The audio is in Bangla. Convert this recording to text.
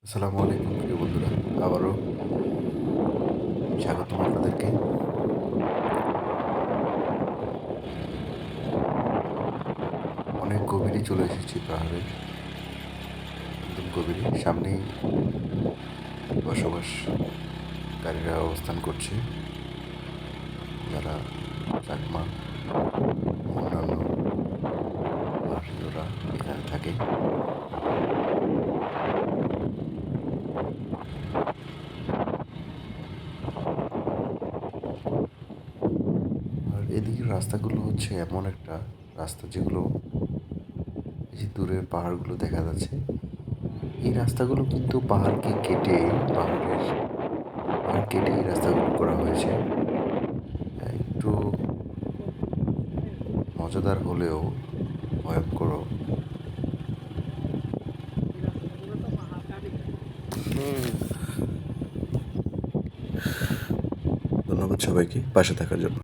আসসালামু আলাইকুম প্রিয় বন্ধুরা। আবারও স্বাগতম আপনাদেরকে। অনেক গভীরে চলে এসেছি পাহাড়ের, একদম গভীরে। সামনেই বসবাসকারীরা অবস্থান করছে, যারা চাকমা ও অন্যান্য পাহাড়িরা এখানে থাকে। আর এদিকের রাস্তাগুলো হচ্ছে এমন একটা রাস্তা যেগুলো, এই যে দূরের পাহাড়গুলো দেখা যাচ্ছে, এই রাস্তাগুলো কিন্তু পাহাড় কেটে এই রাস্তাগুলো করা হয়েছে। একটু মজাদার হলেও ভয়ঙ্করও। ধন্যবাদ সবাইকে পাশে থাকার জন্য।